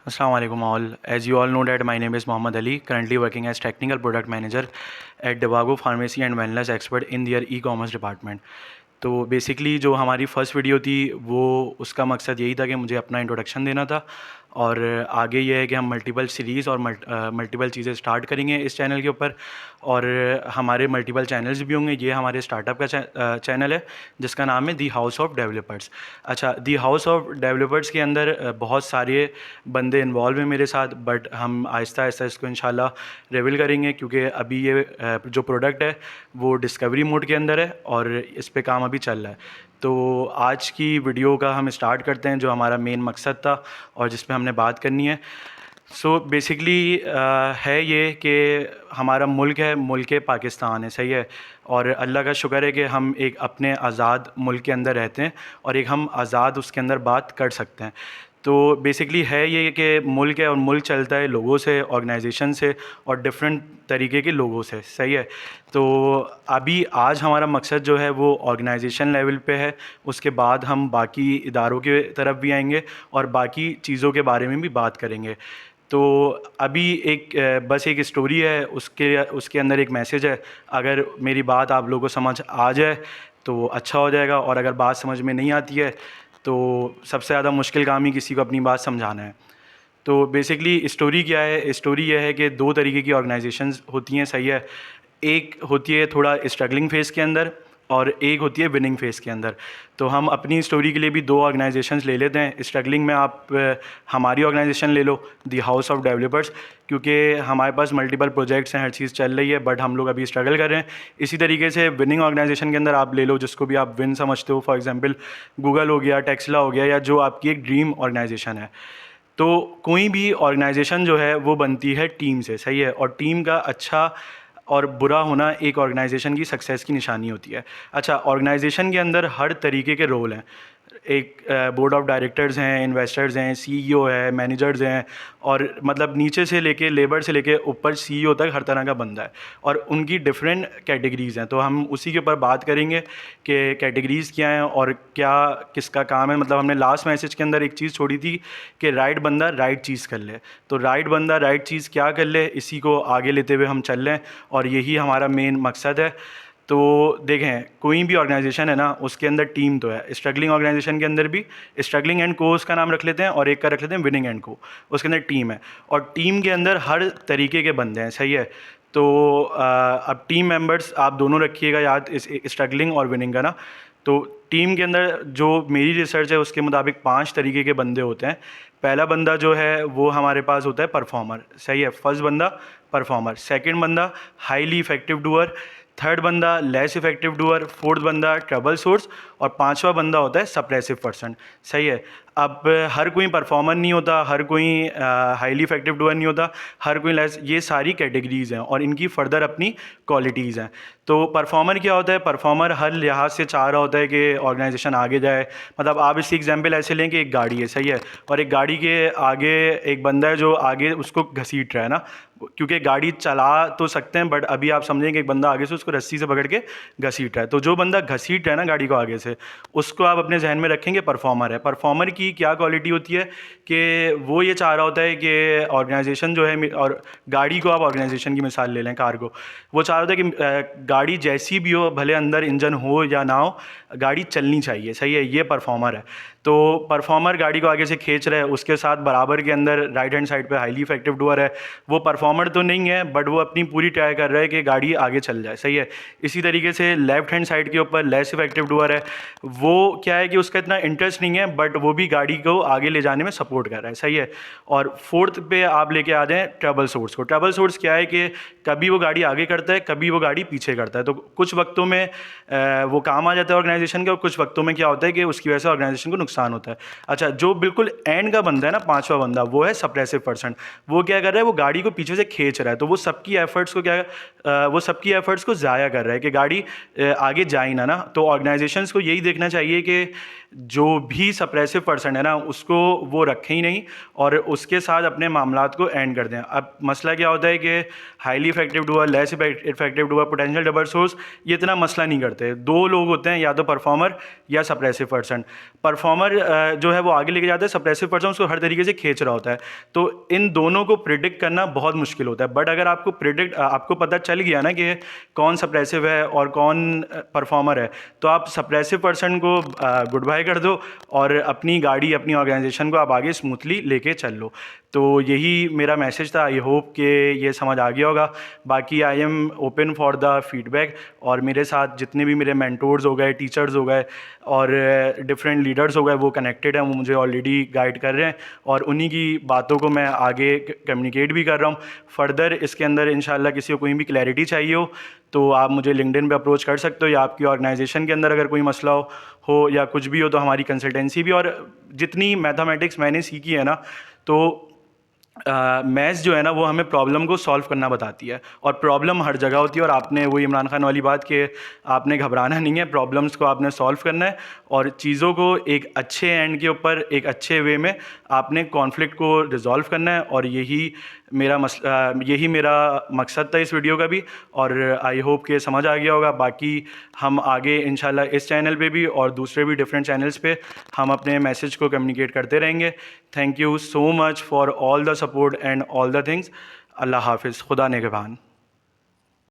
Assalamu alaikum all. As you all know that my name is Mohammad Ali, currently working as technical product manager at Devago Pharmacy and Wellness Expert in their e-commerce department. तो basically जो हमारी first video थी वो उसका मकसद यही था कि मुझे अपना इंट्रोडक्शन देना था और आगे ये है कि हम मल्टीपल सीरीज़ और मल्टीपल चीज़ें स्टार्ट करेंगे इस चैनल के ऊपर और हमारे मल्टीपल चैनल्स भी होंगे। ये हमारे स्टार्टअप का चैनल है जिसका नाम है दी हाउस ऑफ डेवलपर्स। अच्छा, दी हाउस ऑफ डेवलपर्स के अंदर बहुत सारे बंदे इन्वॉल्व हैं मेरे साथ, बट हम आहिस्ता आहिस्ता इसको इंशाल्लाह रिवील करेंगे क्योंकि अभी ये जो प्रोडक्ट है वो डिस्कवरी मोड के अंदर है और इस पे काम अभी चल रहा है। तो आज की वीडियो का हम स्टार्ट करते हैं जो हमारा मेन मकसद था और जिस पे हमने बात करनी है। सो बेसिकली है ये कि हमारा मुल्क है, मुल्क पाकिस्तान है, सही है। और अल्लाह का शुक्र है कि हम एक अपने आज़ाद मुल्क के अंदर रहते हैं और एक हम आज़ाद उसके अंदर बात कर सकते हैं। तो बेसिकली है ये कि मुल्क है और मुल्क चलता है लोगों से, ऑर्गेनाइजेशन से और डिफरेंट तरीके के लोगों से, सही है। तो अभी आज हमारा मकसद जो है वो ऑर्गेनाइजेशन लेवल पे है, उसके बाद हम बाकी इदारों के तरफ भी आएंगे और बाकी चीज़ों के बारे में भी बात करेंगे। तो अभी एक बस एक स्टोरी है, उसके उसके अंदर एक मैसेज है। अगर मेरी बात आप लोगों को समझ आ जाए तो अच्छा हो जाएगा और अगर बात समझ में नहीं आती है तो सबसे ज़्यादा मुश्किल काम ही किसी को अपनी बात समझाना है। तो बेसिकली स्टोरी क्या है, स्टोरी यह है कि दो तरीके की ऑर्गेनाइजेशंस होती हैं, सही है। एक होती है थोड़ा स्ट्रगलिंग फेज़ के अंदर और एक होती है विनिंग फेज़ के अंदर। तो हम अपनी स्टोरी के लिए भी दो ऑर्गेनाइजेशंस ले लेते हैं। स्ट्रगलिंग में आप हमारी ऑर्गेनाइजेशन ले लो, दी हाउस ऑफ डेवलपर्स, क्योंकि हमारे पास मल्टीपल प्रोजेक्ट्स हैं, हर चीज़ चल रही है, बट हम लोग अभी स्ट्रगल कर रहे हैं। इसी तरीके से विनिंग ऑर्गेनाइजेशन के अंदर आप ले लो जिसको भी आप विन समझते हो, फॉर एग्जांपल गूगल हो गया, टेक्सला हो गया, या जो आपकी एक ड्रीम ऑर्गेनाइजेशन है। तो कोई भी ऑर्गेनाइजेशन जो है वो बनती है टीम से, सही है। और टीम का अच्छा और बुरा होना एक ऑर्गेनाइजेशन की सक्सेस की निशानी होती है। अच्छा, ऑर्गेनाइजेशन के अंदर हर तरीके के रोल हैं। एक बोर्ड ऑफ डायरेक्टर्स हैं, इन्वेस्टर्स हैं, सीईओ है, मैनेजर्स हैं, और मतलब नीचे से लेके लेबर से लेके ऊपर सीईओ तक हर तरह का बंदा है और उनकी डिफरेंट कैटेगरीज़ हैं। तो हम उसी के ऊपर बात करेंगे कि कैटेगरीज़ क्या हैं और क्या किसका काम है। मतलब हमने लास्ट मैसेज के अंदर एक चीज़ छोड़ी थी कि राइट बंदा राइट चीज़ कर ले। तो राइट बंदा राइट चीज़ क्या कर ले, इसी को आगे लेते हुए हम चल रहे हैं और यही हमारा मेन मकसद है। तो देखें, कोई भी ऑर्गेनाइजेशन है ना, उसके अंदर टीम तो है। स्ट्रगलिंग ऑर्गेनाइजेशन के अंदर भी स्ट्रगलिंग एंड को उसका नाम रख लेते हैं और एक का रख लेते हैं विनिंग एंड को, उसके अंदर टीम है और टीम के अंदर हर तरीके के बंदे हैं, सही है। तो अब टीम मेंबर्स आप दोनों रखिएगा याद, इस स्ट्रगलिंग और विनिंग का ना। तो टीम के अंदर जो मेरी रिसर्च है उसके मुताबिक 5 तरीके के बंदे होते हैं। पहला बंदा जो है वो हमारे पास होता है परफॉर्मर, सही है। फर्स्ट बंदा परफॉर्मर, सेकंड बंदा हाईली इफेक्टिव डूअर, थर्ड बंदा लेस इफेक्टिव डूअर, फोर्थ बंदा ट्रबल सोर्स और पांचवा बंदा होता है सप्रेसिव पर्सन, सही है। अब हर कोई परफॉर्मर नहीं होता, हर कोई हाईली इफेक्टिव डूअर नहीं होता, हर कोई लेस, ये सारी कैटेगरीज़ हैं और इनकी फर्दर अपनी क्वालिटीज़ हैं। तो परफॉर्मर क्या होता है, परफॉर्मर हर लिहाज से चाह रहा होता है कि ऑर्गेनाइजेशन आगे जाए। मतलब आप इसकी एग्जांपल ऐसे लें कि एक गाड़ी है, सही है, और एक गाड़ी के आगे एक बंदा है जो आगे उसको घसीट रहा है ना, क्योंकि गाड़ी चला तो सकते हैं बट अभी आप समझें कि एक बंदा आगे से उसको रस्सी से पकड़ के घसीट रहा है। तो जो बंदा घसीट रहा है ना गाड़ी को आगे से, उसको आप अपने जहन में रखेंगे परफॉर्मर है। परफॉर्मर की क्या क्वालिटी होती है कि वो ये चाह रहा होता है कि ऑर्गेनाइजेशन जो है, और गाड़ी को आप ऑर्गेनाइजेशन की मिसाल ले लें, कार को, वो चाह रहा होता है कि गाड़ी जैसी भी हो, भले अंदर इंजन हो या ना हो, गाड़ी चलनी चाहिए, सही है। ये परफॉर्मर है। तो परफॉर्मर गाड़ी को आगे से खींच रहा है, उसके साथ बराबर के अंदर राइट हैंड साइड पे हाईली इफेक्टिव डूअर है। वो परफॉर्मर तो नहीं है बट वो अपनी पूरी ट्राई कर रहा है कि गाड़ी आगे चल जाए, सही है। इसी तरीके से लेफ्ट हैंड साइड के ऊपर लेस इफेक्टिव डूअर है। वो क्या है कि उसका इतना इंटरेस्ट नहीं है बट वो भी गाड़ी को आगे ले जाने में सपोर्ट कर रहा है, सही है। और फोर्थ पे आप लेके आ जाएं ट्रबल सोर्स को। ट्रबल सोर्स क्या है कि कभी वो गाड़ी आगे करता है, कभी वो गाड़ी पीछे करता है। तो कुछ वक्तों में वो काम आ जाता है ऑर्गेनाइजेशन के और कुछ वक्तों में क्या होता है कि उसकी वजह से ऑर्गेनाइजेशन को नुकसान होता है। अच्छा, जो बिल्कुल एंड का बंदा है ना, पांचवा बंदा, वो है सप्रेसिव पर्सन। वो क्या कर रहा है, वो गाड़ी को पीछे से खींच रहा है। तो वो सबकी एफर्ट्स को वो सबकी एफर्ट्स को ज़ाया कर रहा है कि गाड़ी आगे जाए ना। तो ऑर्गेनाइजेशंस को यही देखना चाहिए कि जो भी सप्रेसिव पर्सन है ना, उसको वो रखें ही नहीं और उसके साथ अपने मामलात को एंड कर दें। अब मसला क्या होता है कि highly effective doer, less effective doer, potential double source, ये इतना मसला नहीं करते। दो लोग होते हैं, या तो परफॉर्मर या सप्रेसिव पर्सन। परफॉर्मर जो है वो आगे लेके जाता है, सप्रेसिव पर्सन उसको हर तरीके से खींच रहा होता है। तो इन दोनों को प्रिडिक्ट करना बहुत मुश्किल होता है। बट अगर आपको पता चल गया ना कि कौन सप्रेसिव है और कौन परफॉर्मर है, तो आप सप्रेसिव पर्सन को गुड बाय कर दो और अपनी गाड़ी, अपनी ऑर्गेनाइजेशन को आप आगे स्मूथली लेके चल लो। तो यही मेरा मैसेज था। आई होप कि ये समझ आ गया होगा। बाकी I am open for the feedback, और मेरे साथ जितने भी मेरे मेंटोर्स हो गए, टीचर्स हो गए और डिफरेंट लीडर्स हो गए, वो कनेक्टेड हैं, वो मुझे ऑलरेडी गाइड कर रहे हैं और उन्हीं की बातों को मैं आगे कम्युनिकेट भी कर रहा हूँ। फर्दर इसके अंदर इंशाल्लाह किसी को कोई भी क्लैरिटी चाहिए हो तो आप मुझे लिंक्डइन पे अप्रोच कर सकते हो, या आपकी ऑर्गेनाइजेशन के अंदर अगर कोई मसला हो या कुछ भी हो तो हमारी कंसल्टेंसी भी। और जितनी मैथमेटिक्स मैंने सीखी है ना, तो मैथ्स जो है ना वो हमें प्रॉब्लम को सॉल्व करना बताती है, और प्रॉब्लम हर जगह होती है। और आपने वही इमरान खान वाली बात कि आपने घबराना नहीं है, प्रॉब्लम्स को आपने सॉल्व करना है और चीज़ों को एक अच्छे एंड के ऊपर, एक अच्छे वे में आपने कॉन्फ्लिक्ट को रिजॉल्व करना है। और यही मेरा मकसद था इस वीडियो का भी, और आई होप कि समझ आ गया होगा। बाकी हम आगे इंशाल्लाह इस चैनल पे भी और दूसरे भी डिफरेंट चैनल्स पे हम अपने मैसेज को कम्युनिकेट करते रहेंगे। Thank you so much for all the support and all the things. अल्लाह हाफिज़, खुदा निगहबान।